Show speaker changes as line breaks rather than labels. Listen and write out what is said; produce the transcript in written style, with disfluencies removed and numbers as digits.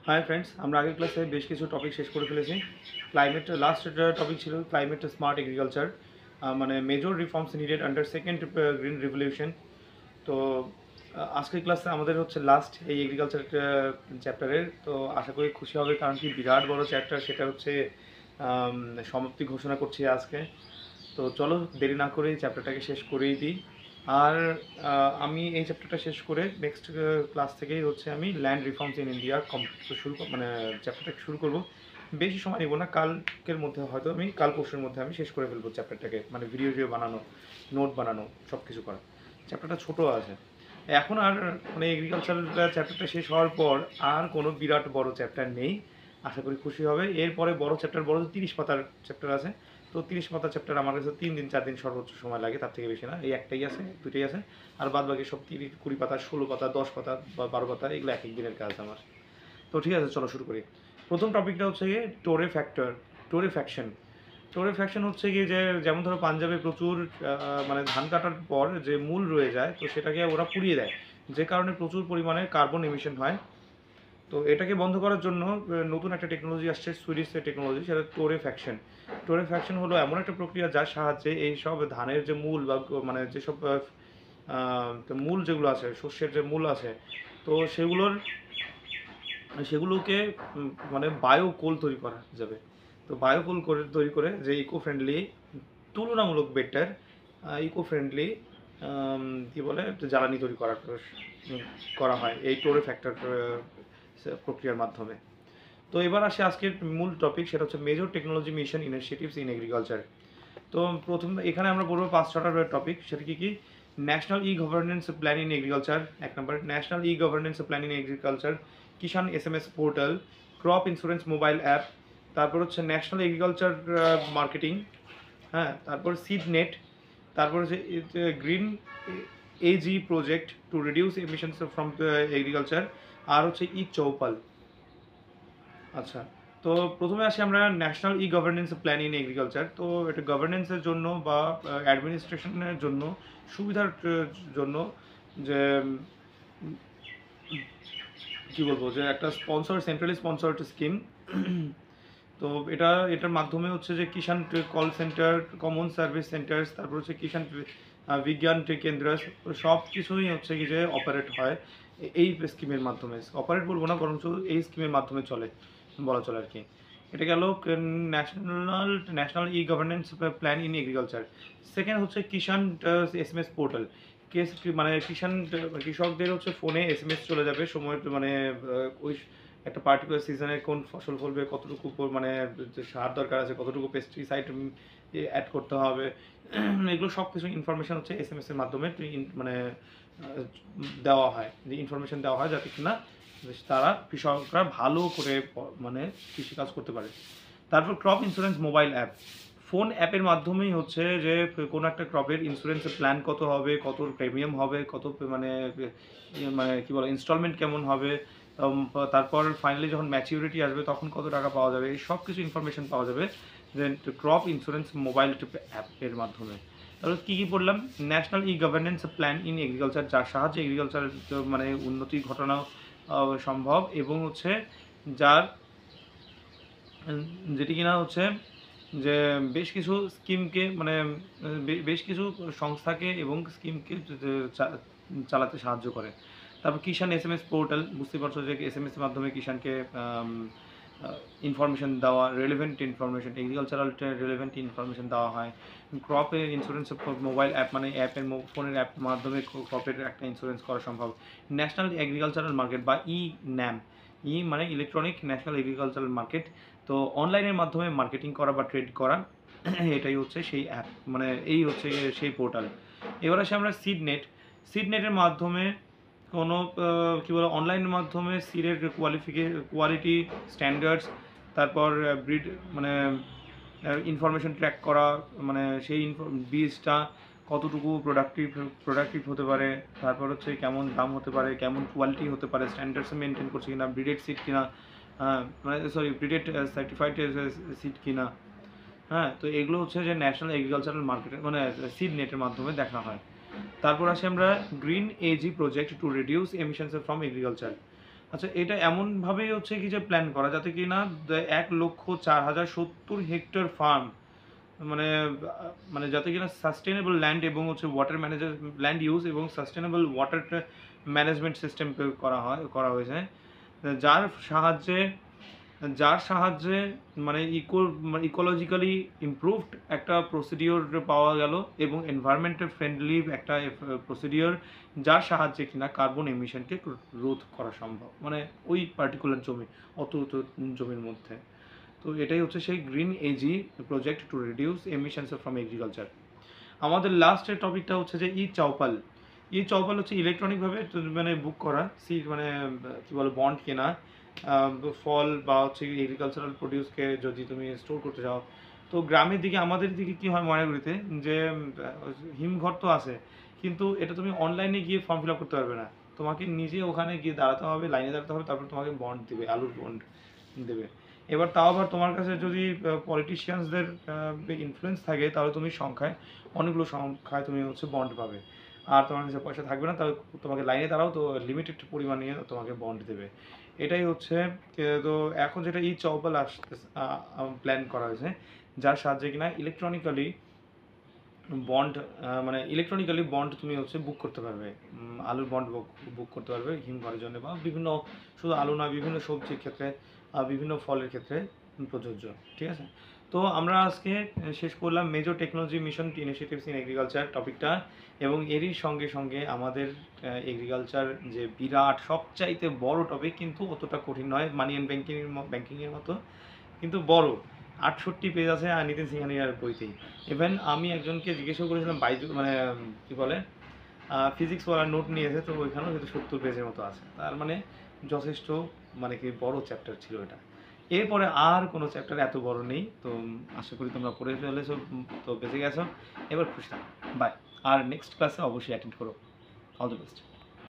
Hi friends, আমরা আগের ক্লাসে বেশ কিছু টপিক শেষ করে ফেলেছি। ক্লাইমেট লাস্ট টপিক ছিল ক্লাইমেট স্মার্ট এগ্রিকালচার, মানে major reforms needed under second green revolution. তো আজকের ক্লাসে আমাদের হচ্ছে লাস্ট এই এগ্রিকালচার চ্যাপ্টারের। তো আশা করি খুশি হবে, কারণ কি বিরাট বড় চ্যাপ্টার, সেটা হচ্ছে সমাপ্তি ঘোষণা করছি আজকে। তো চলো দেরি না করে চ্যাপ্টারটাকে শেষ করেই দিই। আর আমি এই চ্যাপ্টারটা শেষ করে নেক্সট ক্লাস থেকেই হচ্ছে আমি ল্যান্ড রিফর্মস ইন ইন্ডিয়া মানে চ্যাপ্টারটা শুরু করব। বেশি সময় নেব না, কালকের মধ্যে হয়তো আমি কাল পরশুর মধ্যে আমি শেষ করে ফেলবো চ্যাপ্টারটাকে, মানে ভিডিও বানানো, নোট বানানো, সব কিছু করা। চ্যাপ্টারটা ছোটো আছে এখন, আর মানে এগ্রিকালচার চ্যাপ্টারটা শেষ হওয়ার পর আর কোনো বিরাট বড় চ্যাপ্টার নেই। আশা করি খুশি হবে। এরপরে বড় চ্যাপ্টার, বড় 30 পাতার চ্যাপ্টার আছে। তো 30 পাতা চ্যাপ্টার আমার কাছে 3 দিন 4 দিন সর্বোচ্চ সময় লাগে, তার থেকে বেশি না। এই একটাই আছে, দুটোই আছে। আর বাদ বাকি সব 20 পাতা, 16 পাতা, 10 পাতা বা 12 পাতা, এগুলো এক এক দিনের কাজ আমার। তো ঠিক আছে, চলো শুরু করি। প্রথম টপিকটা হচ্ছে গিয়ে টোরেফ্যাকশন। টোরেফ্যাকশন হচ্ছে গিয়ে যে, যেমন ধরো পাঞ্জাবে প্রচুর মানে ধান কাটার পর যে মূল রয়ে যায়, তো সেটাকে ওরা পুড়িয়ে দেয়, যে কারণে প্রচুর পরিমাণে কার্বন এমিশন হয়। তো এটাকে বন্ধ করার জন্য নতুন একটা টেকনোলজি আসছে, সুইডিশ টেকনোলজি, সেটা টোরেফ্যাকশন। টোরেফ্যাকশন হলো এমন একটা প্রক্রিয়া যার সাহায্যে এই সব ধানের যে মূল বা মানে যেসব মূল যেগুলো আছে, শস্যের যে মূল আছে, তো সেগুলোকে মানে বায়োকোল তৈরি করা যাবে। তো বায়োকোল তৈরি করে যে ইকো ফ্রেন্ডলি, তুলনামূলক বেটার ইকো ফ্রেন্ডলি কী বলে জ্বালানি তৈরি করা হয় এই টোরেফ্যাক্টর প্রক্রিয়ার মাধ্যমে। তো এবার আসে আজকের মূল টপিক, সেটা হচ্ছে major technology mission initiatives in agriculture. তো প্রথম এখানে আমরা পড়বো 5-6টা টপিক। সেটা কি কি? National e governance plan in agriculture, এক নম্বর national e governance plan in agriculture, Kisan SMS portal, crop insurance mobile app, তারপর হচ্ছে ন্যাশনাল এগ্রিকালচার মার্কেটিং, হ্যাঁ, তারপর সিড নেট, তারপর হচ্ছে green AG project to reduce emissions from agriculture, আর হচ্ছে ই চৌপাল। আচ্ছা, তো প্রথমে আসি আমরা national e governance plan in agriculture. তো এটা গভর্নেন্সের জন্য বা অ্যাডমিনিস্ট্রেশনের জন্য, সুবিধার জন্য, যে কী বলবো, যে একটা সেন্ট্রালি স্পন্সর্ড স্কিম। তো এটার মাধ্যমে হচ্ছে যে Kisan call centre, common service centres, তারপর হচ্ছে কিষাণ বিজ্ঞান কেন্দ্র, সব কিছুই হচ্ছে কি যে অপারেট হয় এই স্কিমের মাধ্যমে। অপারেট বলবো না, বরঞ্চ এই স্কিমের মাধ্যমে বলা চলে আর কি। এটা গেল national e governance plan in agriculture. Second হচ্ছে কিষাণ SMS পোর্টাল। মানে কৃষকদের হচ্ছে ফোনে SMS চলে যাবে সময়, মানে ওই একটা পার্টিকুলার সিজনে কোন ফসল ফলবে, কতটুকু মানে সার দরকার আছে, কতটুকু পেস্টিসাইড অ্যাড করতে হবে, এগুলো সব কিছু ইনফরমেশন হচ্ছে SMS এর মাধ্যমে মানে দেওয়া হয়, যে ইনফরমেশন দেওয়া হয়, যাতে কিনা তারা কৃষকরা ভালো করে মানে কৃষিকাজ করতে পারে। তারপর crop insurance mobile app. Phone অ্যাপের মাধ্যমেই হচ্ছে যে কোনো একটা ক্রপের ইন্স্যুরেন্সের প্ল্যান কত হবে, কত প্রিমিয়াম হবে, কত মানে মানে কী বলে ইনস্টলমেন্ট কেমন হবে, তারপর ফাইনালি যখন ম্যাচিউরিটি আসবে তখন কত টাকা পাওয়া যাবে, এই সব কিছু ইনফরমেশন পাওয়া যাবে যে ক্রপ ইন্স্যুরেন্স মোবাইল অ্যাপের মাধ্যমে। তাহলে কী কী বললাম? National e governance plan in agriculture, যার সাহায্যে এগ্রিকালচার মানে উন্নতি ঘটানো সম্ভব, এবং হচ্ছে যার যেটি কিনা হচ্ছে যে বেশ কিছু স্কিমকে মানে বেশ কিছু সংস্থাকে এবং স্কিমকে চালাতে সাহায্য করে। তারপর কিষাণ SMS পোর্টাল, বুঝতে পারছো যে SMS এর মাধ্যমে কিষাণকে ইনফরমেশন দেওয়া, relevant information, agricultural relevant information দেওয়া হয়। ক্রপের ইন্স্যুরেন্স মোবাইল অ্যাপ, মানে ফোনের অ্যাপ মাধ্যমে ক্রপের একটা ইন্স্যুরেন্স করা সম্ভব। ন্যাশনাল এগ্রিকালচারাল মার্কেট বা NAM, মানে ইলেকট্রনিক ন্যাশনাল এগ্রিকালচারাল মার্কেট। তো অনলাইনের মাধ্যমে মার্কেটিং করা বা ট্রেড করা, এটাই হচ্ছে সেই অ্যাপ, মানে এই হচ্ছে সেই পোর্টাল। এবার আসে আমরা সিড নেটের মাধ্যমে কোনো কী বলে অনলাইনের মাধ্যমে সিডের কোয়ালিটি স্ট্যান্ডার্ডস, তারপর ব্রিড মানে ইনফরমেশন ট্র্যাক করা, মানে সেই বীজটা কতটুকু প্রোডাক্টিভ হতে পারে, তারপর হচ্ছে কেমন দাম হতে পারে, কেমন কোয়ালিটি হতে পারে, স্ট্যান্ডার্ডস মেনটেন করছে কিনা, ব্রিডেড সিড কিনা, মানে ব্রিডেড সার্টিফাইড সিড কিনা। হ্যাঁ, তো এগুলো হচ্ছে যে ন্যাশনাল এগ্রিকালচারাল মার্কেটে মানে সিড নেটের মাধ্যমে দেখা হয়। তারপর আসি আমরা green AG project to reduce emissions from agriculture. আচ্ছা, এটা এমনভাবেই হচ্ছে কি যে প্ল্যান করা যাতে কি না 1,04,070 হেক্টর ফার্ম মানে মানে যাতে কিনা সাস্টেনেবল ল্যান্ড এবং হচ্ছে ওয়াটার ম্যানেজার ল্যান্ড ইউজ এবং সাস্টেনেবল ওয়াটার ম্যানেজমেন্ট সিস্টেম করা হয়েছে, যার সাহায্যে যার সাহায্যে মানে ইকোলজিক্যালি ইমপ্রুভড একটা প্রসিডিওর পাওয়া গেল এবং এনভায়রনমেন্টাল ফ্রেন্ডলি একটা প্রসিডিওর, যার সাহায্যে কিনা কার্বন এমিশনকে রোধ করা সম্ভব মানে ওই পার্টিকুলার অত জমির মধ্যে। তো এটাই হচ্ছে সেই green AG project to reduce emissions from agriculture. আমাদের লাস্টের টপিকটা হচ্ছে যে ই চৌপাল হচ্ছে ইলেকট্রনিকভাবে মানে বুক করা মানে কী বলে বন্ড কেনা ফল বা হচ্ছে এগ্রিকালচারাল প্রডিউসকে যদি তুমি স্টোর করতে চাও। তো গ্রামের দিকে আমাদের দিকে কী হয় ময়নাগুড়িতে যে হিমঘর তো আছে, কিন্তু এটা তুমি অনলাইনে গিয়ে ফর্ম ফিল আপ করতে পারবে না, তোমাকে নিজে ওখানে গিয়ে দাঁড়াতে হবে, লাইনে দাঁড়াতে হবে, তারপর তোমাকে বন্ড দেবে, আলুর বন্ড দেবে। এবার তাও আবার তোমার কাছে যদি পলিটিশিয়ানসদের ইনফ্লুয়েন্স থাকে তাহলে তুমি অনেকগুলো সংখ্যায় তুমি হচ্ছে বন্ড পাবে। আর তোমার কাছে পয়সা থাকবে না, তাহলে তোমাকে লাইনে দাঁড়াও, তো লিমিটেড পরিমাণে তোমাকে বন্ড দেবে। এটাই হচ্ছে তো এখন যেটা ই চৌপাল প্ল্যান করা হয়েছে, যার সাহায্যে কিনা ইলেকট্রনিক্যালি বন্ড তুমি হচ্ছে বুক করতে পারবে, আলুর বন্ড বুক করতে পারবে হিমঘরের জন্য, বা বিভিন্ন শুধু আলু নয়, বিভিন্ন সবজির ক্ষেত্রে, বিভিন্ন ফলের ক্ষেত্রে প্রযোজ্য। ঠিক আছে, তো আমরা আজকে শেষ করলাম major technology mission initiatives in agriculture টপিকটা, এবং এরই সঙ্গে সঙ্গে আমাদের এগ্রিকালচার যে বিরাট সবচাইতে বড় টপিক, কিন্তু অতটা কঠিন নয়, মানি অ্যান্ড ব্যাংকিংয়ের মতো, কিন্তু বড় 68 পেজ আছে আর নিতিন সিংহানিয়ার বইতেই। ইভেন আমি একজনকে জিজ্ঞাসা করেছিলাম মানে কী বলে ফিজিক্সওয়ালা নোট নিয়েছে, তো ওইখানেও কিন্তু 70 পেজের মতো আছে, তার মানে যথেষ্ট মানে কি বড় চ্যাপ্টার ছিল এটা। এরপরে আর কোনো চ্যাপ্টার এত বড় নেই, তো আশা করি তোমরা পড়ে ফেলেছো, তো বেঁচে গেছো, এবার খুশি থাকো, বাই। আর নেক্সট ক্লাসে অবশ্যই অ্যাটেন্ড করো। All the best.